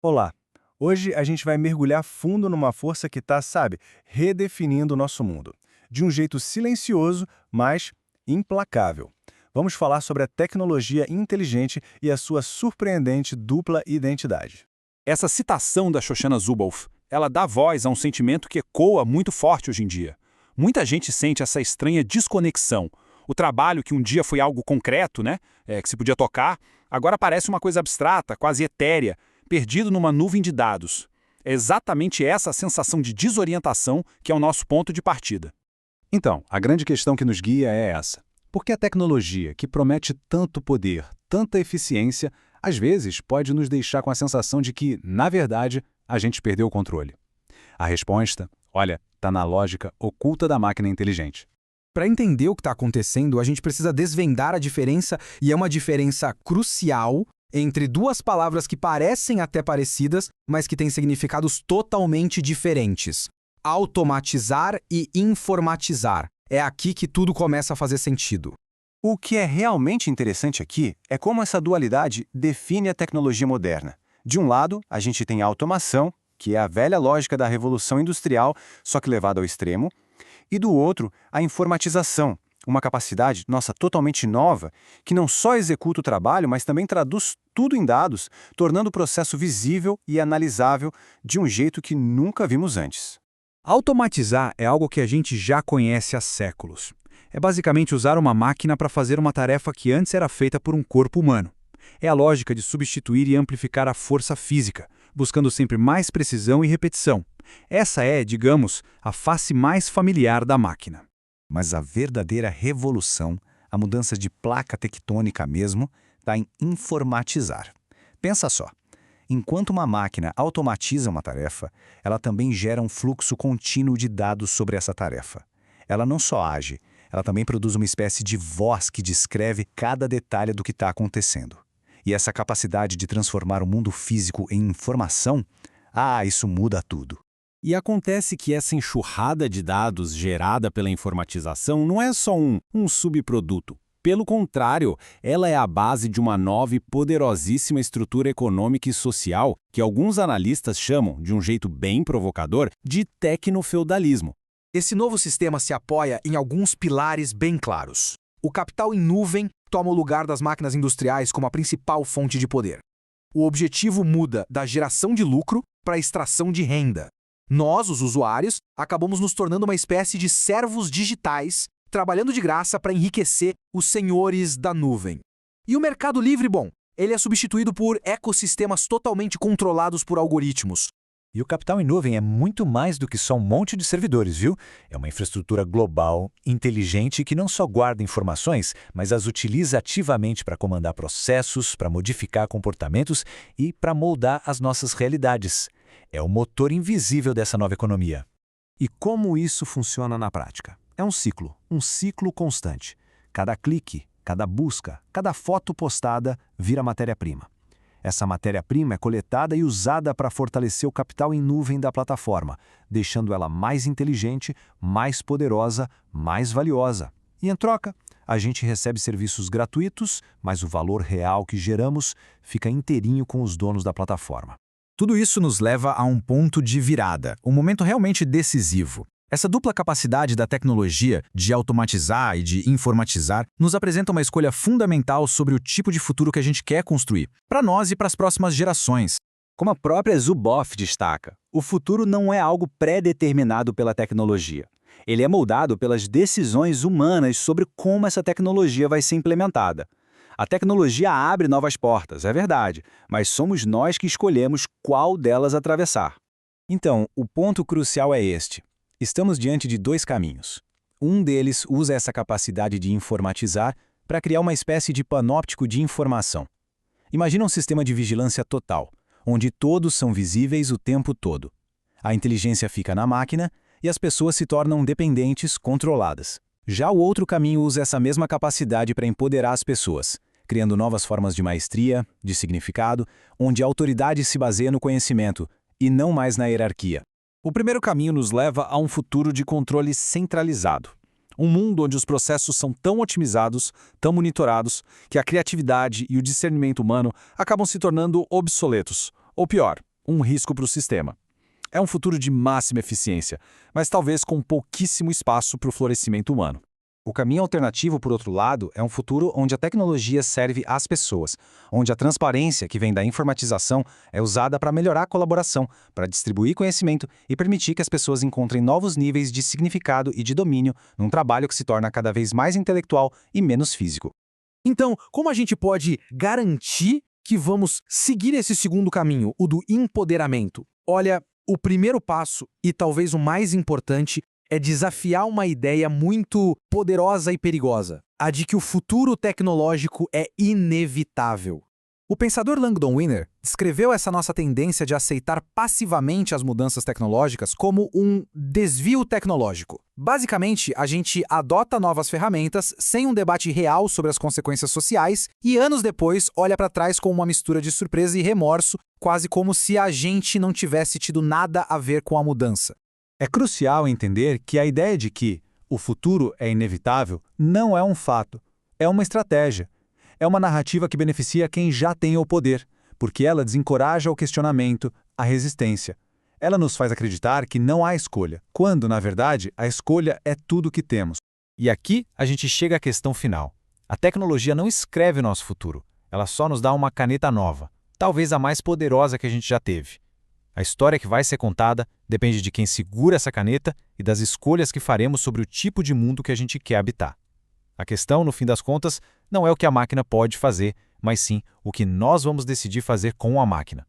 Olá! Hoje a gente vai mergulhar fundo numa força que está, sabe, redefinindo o nosso mundo. De um jeito silencioso, mas implacável. Vamos falar sobre a tecnologia inteligente e a sua surpreendente dupla identidade. Essa citação da Shoshana Zuboff, ela dá voz a um sentimento que ecoa muito forte hoje em dia. Muita gente sente essa estranha desconexão. O trabalho que um dia foi algo concreto, né, que se podia tocar, agora parece uma coisa abstrata, quase etérea, perdido numa nuvem de dados. É exatamente essa sensação de desorientação que é o nosso ponto de partida. Então, a grande questão que nos guia é essa. Por que a tecnologia, que promete tanto poder, tanta eficiência, às vezes pode nos deixar com a sensação de que, na verdade, a gente perdeu o controle? A resposta, olha, está na lógica oculta da máquina inteligente. Para entender o que está acontecendo, a gente precisa desvendar a diferença, e é uma diferença crucial entre duas palavras que parecem até parecidas, mas que têm significados totalmente diferentes. Automatizar e informatizar. É aqui que tudo começa a fazer sentido. O que é realmente interessante aqui é como essa dualidade define a tecnologia moderna. De um lado, a gente tem a automação, que é a velha lógica da revolução industrial, só que levada ao extremo, e do outro, a informatização, uma capacidade, nossa, totalmente nova, que não só executa o trabalho, mas também traduz tudo em dados, tornando o processo visível e analisável de um jeito que nunca vimos antes. Automatizar é algo que a gente já conhece há séculos. É basicamente usar uma máquina para fazer uma tarefa que antes era feita por um corpo humano. É a lógica de substituir e amplificar a força física, buscando sempre mais precisão e repetição. Essa é, digamos, a face mais familiar da máquina. Mas a verdadeira revolução, a mudança de placa tectônica mesmo, está em informatizar. Pensa só, enquanto uma máquina automatiza uma tarefa, ela também gera um fluxo contínuo de dados sobre essa tarefa. Ela não só age, ela também produz uma espécie de voz que descreve cada detalhe do que está acontecendo. E essa capacidade de transformar o mundo físico em informação, isso muda tudo. E acontece que essa enxurrada de dados gerada pela informatização não é só um subproduto. Pelo contrário, ela é a base de uma nova e poderosíssima estrutura econômica e social que alguns analistas chamam, de um jeito bem provocador, de tecnofeudalismo. Esse novo sistema se apoia em alguns pilares bem claros. O capital em nuvem toma o lugar das máquinas industriais como a principal fonte de poder. O objetivo muda da geração de lucro para a extração de renda. Nós, os usuários, acabamos nos tornando uma espécie de servos digitais, trabalhando de graça para enriquecer os senhores da nuvem. E o mercado livre, bom, ele é substituído por ecossistemas totalmente controlados por algoritmos. E o capital em nuvem é muito mais do que só um monte de servidores, viu? É uma infraestrutura global, inteligente, que não só guarda informações, mas as utiliza ativamente para comandar processos, para modificar comportamentos e para moldar as nossas realidades. É o motor invisível dessa nova economia. E como isso funciona na prática? É um ciclo constante. Cada clique, cada busca, cada foto postada vira matéria-prima. Essa matéria-prima é coletada e usada para fortalecer o capital em nuvem da plataforma, deixando ela mais inteligente, mais poderosa, mais valiosa. E em troca, a gente recebe serviços gratuitos, mas o valor real que geramos fica inteirinho com os donos da plataforma. Tudo isso nos leva a um ponto de virada, um momento realmente decisivo. Essa dupla capacidade da tecnologia de automatizar e de informatizar nos apresenta uma escolha fundamental sobre o tipo de futuro que a gente quer construir, para nós e para as próximas gerações. Como a própria Zuboff destaca, o futuro não é algo pré-determinado pela tecnologia. Ele é moldado pelas decisões humanas sobre como essa tecnologia vai ser implementada. A tecnologia abre novas portas, é verdade, mas somos nós que escolhemos qual delas atravessar. Então, o ponto crucial é este. Estamos diante de dois caminhos. Um deles usa essa capacidade de informatizar para criar uma espécie de panóptico de informação. Imagina um sistema de vigilância total, onde todos são visíveis o tempo todo. A inteligência fica na máquina e as pessoas se tornam dependentes, controladas. Já o outro caminho usa essa mesma capacidade para empoderar as pessoas, criando novas formas de maestria, de significado, onde a autoridade se baseia no conhecimento e não mais na hierarquia. O primeiro caminho nos leva a um futuro de controle centralizado. Um mundo onde os processos são tão otimizados, tão monitorados, que a criatividade e o discernimento humano acabam se tornando obsoletos. Ou pior, um risco para o sistema. É um futuro de máxima eficiência, mas talvez com pouquíssimo espaço para o florescimento humano. O caminho alternativo, por outro lado, é um futuro onde a tecnologia serve às pessoas, onde a transparência que vem da informatização é usada para melhorar a colaboração, para distribuir conhecimento e permitir que as pessoas encontrem novos níveis de significado e de domínio num trabalho que se torna cada vez mais intelectual e menos físico. Então, como a gente pode garantir que vamos seguir esse segundo caminho, o do empoderamento? Olha, o primeiro passo, e talvez o mais importante, é desafiar uma ideia muito poderosa e perigosa, a de que o futuro tecnológico é inevitável. O pensador Langdon Winner descreveu essa nossa tendência de aceitar passivamente as mudanças tecnológicas como um desvio tecnológico. Basicamente, a gente adota novas ferramentas sem um debate real sobre as consequências sociais e anos depois olha para trás com uma mistura de surpresa e remorso, quase como se a gente não tivesse tido nada a ver com a mudança. É crucial entender que a ideia de que o futuro é inevitável não é um fato, é uma estratégia. É uma narrativa que beneficia quem já tem o poder, porque ela desencoraja o questionamento, a resistência. Ela nos faz acreditar que não há escolha, quando, na verdade, a escolha é tudo o que temos. E aqui a gente chega à questão final. A tecnologia não escreve o nosso futuro, ela só nos dá uma caneta nova, talvez a mais poderosa que a gente já teve. A história que vai ser contada depende de quem segura essa caneta e das escolhas que faremos sobre o tipo de mundo que a gente quer habitar. A questão, no fim das contas, não é o que a máquina pode fazer, mas sim o que nós vamos decidir fazer com a máquina.